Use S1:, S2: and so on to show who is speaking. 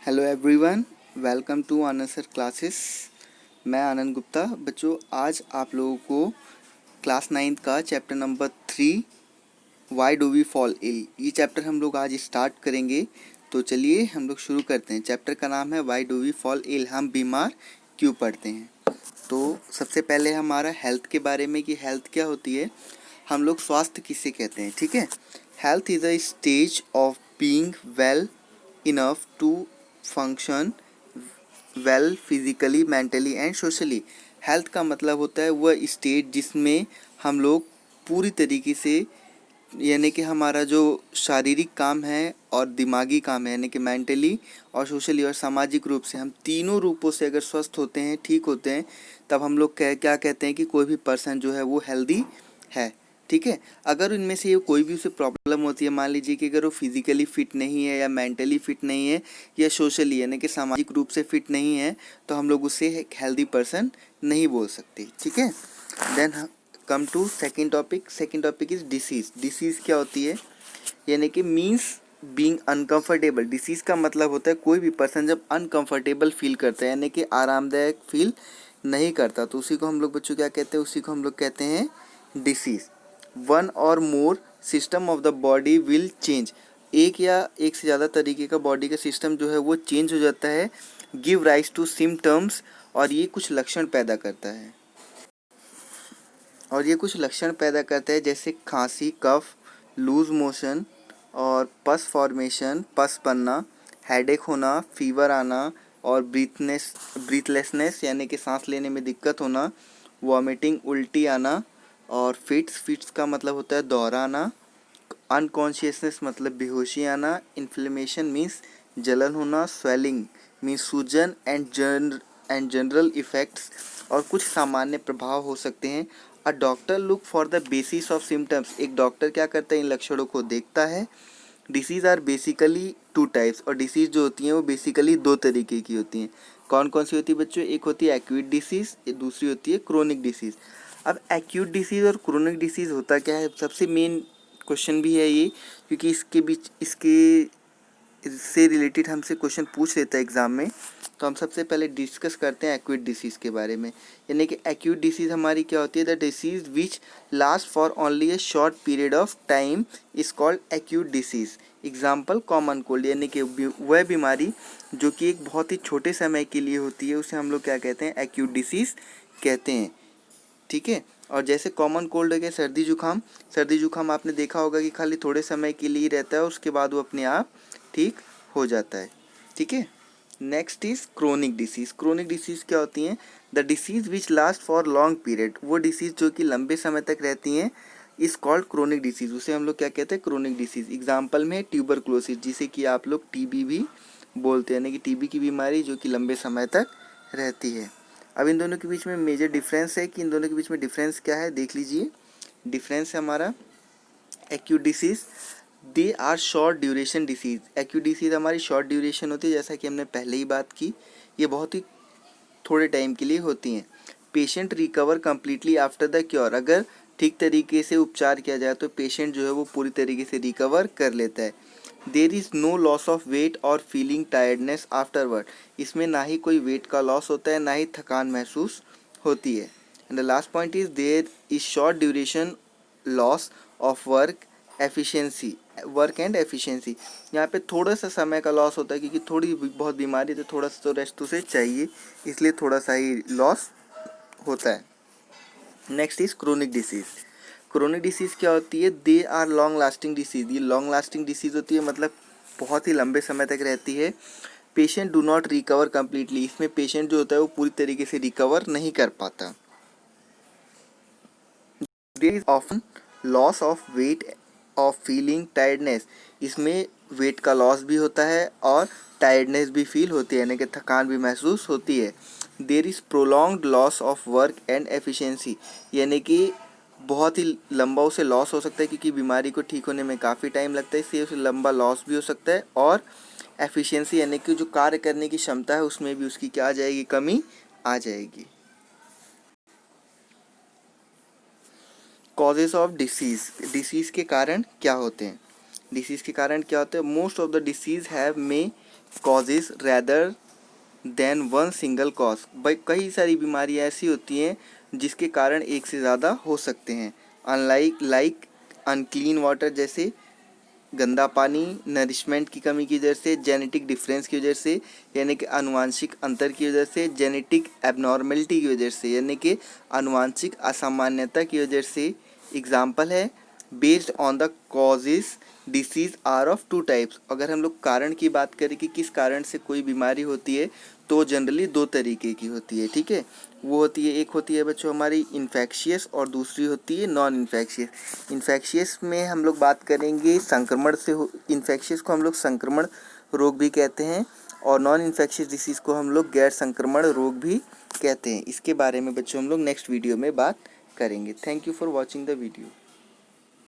S1: Hello everyone, welcome to Anand sir classes. मैं आनंद गुप्ता। बच्चों, आज आप लोगों को क्लास 9th का chapter number 3 why do we fall ill, ये चैप्टर हम लोग आज स्टार्ट करेंगे। तो चलिए हम लोग शुरू करते हैं। चैप्टर का नाम है why do we fall ill, हम बीमार क्यों पड़ते हैं। तो सबसे पहले हमारा हेल्थ के बारे में कि हेल्थ क्या होती है, हम लोग स्वास्थ्य किसे कहते हैं। ठीक है, health is a stage of being well enough to function well physically, mentally and socially. Health का मतलब होता है वह स्टेट जिसमें हम लोग पूरी तरीके से, यानी कि हमारा जो शारीरिक काम है और दिमागी काम है, यानी कि मेंटली और सोशली और सामाजिक रूप से, हम तीनों रूपों से अगर स्वस्थ होते हैं, ठीक होते हैं, तब हम लोग क्या कहते हैं कि कोई भी पर्सन जो है वो हेल्दी है। ठीक है, अगर इनमें से ये कोई भी उसे प्रॉब्लम होती है, मान लीजिए कि अगर वो फिजिकली फिट नहीं है या मेंटली फिट नहीं है या सोशली यानी कि सामाजिक रूप से फिट नहीं है, तो हम लोग उसे एक हेल्दी पर्सन नहीं बोल सकते। ठीक है, then come to second topic. Second topic is disease. Disease क्या होती है, यानी कि मीन्स बीइंग अनकंफर्टेबल। डिसीज़ का मतलब होता है कोई भी पर्सन जब अनकंफर्टेबल फील करता है, यानी कि आरामदायक फील नहीं करता, तो उसी को हम लोग बच्चों क्या कहते हैं, उसी को हम लोग कहते हैं disease. One or more system of the body will change. एक या एक से ज़्यादा तरीके का बॉडी का सिस्टम जो है वो चेंज हो जाता है। गिव राइज टू सिम्टम्स, और ये कुछ लक्षण पैदा करता है। जैसे खांसी, कफ, लूज मोशन और पस फॉर्मेशन, पस बनना, हेडेक होना, फीवर आना और ब्रीथलेसनेस यानी कि सांस लेने में दिक्कत होना, वॉमिटिंग, उल्टी आना और फिट्स का मतलब होता है दोहराना, अनकॉन्शियसनेस मतलब बेहोशी आना, इन्फ्लेमेशन मीन्स जलन होना, स्वेलिंग मीन्स सूजन एंड जनरल इफेक्ट्स और कुछ सामान्य प्रभाव हो सकते हैं। A doctor look for the basis of symptoms. एक डॉक्टर क्या करता है, इन लक्षणों को देखता है। Disease are basically two types, और डिसीज़ जो होती हैं वो बेसिकली दो तरीके की होती हैं। कौन कौन सी होती है बच्चों, एक होती है एक्यूट डिसीज़, दूसरी होती है क्रोनिक डिसीज़। अब एक्यूट डिसीज़ और क्रोनिक डिसीज़ होता क्या है, सबसे मेन क्वेश्चन भी है ये, क्योंकि इसके से रिलेटेड हमसे क्वेश्चन पूछ लेता है एग्ज़ाम में। तो हम सबसे पहले डिस्कस करते हैं एक्यूट डिसीज़ के बारे में। यानी कि एक्यूट डिसीज़ हमारी क्या होती है, the disease which last for only A short period of time is called acute disease. Example common cold, यानी कि वह बीमारी जो कि एक बहुत ही छोटे समय के लिए होती है, उसे हम लोग क्या कहते हैं, एक्यूट डिसीज़ कहते हैं। ठीक है, और जैसे कॉमन कोल्ड है सर्दी जुकाम आपने देखा होगा कि खाली थोड़े समय के लिए रहता है, उसके बाद वो अपने आप ठीक हो जाता है। ठीक है, next is chronic disease. Chronic disease क्या होती हैं, the disease which last for long period. वो डिसीज़ जो कि लंबे समय तक रहती हैं इज कॉल्ड क्रोनिक डिसीज़, उसे हम लोग क्या कहते हैं, क्रोनिक डिसीज़। एग्जाम्पल में ट्यूबरक्लोसिस, जिसे कि आप लोग टीबी भी बोलते हैं, यानी कि टीबी की बीमारी जो कि लंबे समय तक रहती है। अब इन दोनों के बीच में मेजर डिफरेंस है कि इन दोनों के बीच में डिफरेंस क्या है, देख लीजिए। डिफरेंस है हमारा, acute disease they are short duration disease. Acute disease हमारी शॉर्ट ड्यूरेशन होती है, जैसा कि हमने पहले ही बात की, ये बहुत ही थोड़े टाइम के लिए होती हैं। Patient recover completely after the cure. अगर ठीक तरीके से उपचार किया जाए तो पेशेंट जो है वो पूरी तरीके से रिकवर कर लेता है। There is no loss of weight और फीलिंग टायर्डनेस आफ्टरवर्ड। इसमें ना ही कोई वेट का लॉस होता है, ना ही थकान महसूस होती है। And the last point is there is short duration loss of work and efficiency. यहाँ पे थोड़ा सा समय का लॉस होता है, क्योंकि थोड़ी बहुत बीमारी तो थोड़ा सा तो रेस्ट उसे चाहिए, इसलिए थोड़ा सा ही लॉस होता है। Next is chronic disease. Chronic disease क्या होती है, they are long lasting disease. ये लॉन्ग लास्टिंग डिसीज़ होती है, मतलब बहुत ही लंबे समय तक रहती है। Patient do not recover completely. इसमें पेशेंट जो होता है वो पूरी तरीके से रिकवर नहीं कर पाता। There is often loss of weight of feeling tiredness. इसमें वेट का लॉस भी होता है और टायर्डनेस भी फील होती है, यानी कि थकान भी महसूस होती है। There is prolonged loss of work and efficiency, यानी कि बहुत ही लंबा उसे लॉस हो सकता है, क्योंकि बीमारी को ठीक होने में काफ़ी टाइम लगता है, इसलिए उसे लंबा लॉस भी हो सकता है। और एफिशिएंसी यानी कि जो कार्य करने की क्षमता है उसमें भी उसकी क्या आ जाएगी, कमी आ जाएगी। Causes of disease. डिसीज़ के कारण क्या होते हैं, डिसीज़ के कारण क्या होते हैं, most of the disease have may causes rather than one single cause. भाई कई सारी बीमारियां ऐसी होती हैं जिसके कारण एक से ज़्यादा हो सकते हैं। लाइक अनक्लीन वाटर, जैसे गंदा पानी, नरिशमेंट की कमी की वजह से, जेनेटिक डिफरेंस की वजह से यानी कि आनुवांशिक अंतर की वजह से, जेनेटिक एबनॉर्मेलिटी की वजह से यानी कि आनुवांशिक असामान्यता की वजह से। एग्जाम्पल है based on the causes disease are of two types. अगर हम लोग कारण की बात करें कि किस कारण से कोई बीमारी होती है तो जनरली दो तरीके की होती है, ठीक है। वो होती है, एक होती है बच्चों हमारी इन्फेक्शियस और दूसरी होती है नॉन इन्फेक्शियस। इन्फेक्शियस में हम लोग बात करेंगे संक्रमण से इन्फेक्शियस को हम लोग संक्रमण रोग भी कहते हैं और नॉन इन्फेक्शियस डिसीज़ को हम लोग गैर संक्रमण रोग भी कहते हैं। इसके बारे में बच्चों हम लोग नेक्स्ट वीडियो में बात करेंगे। Thank you for watching the video.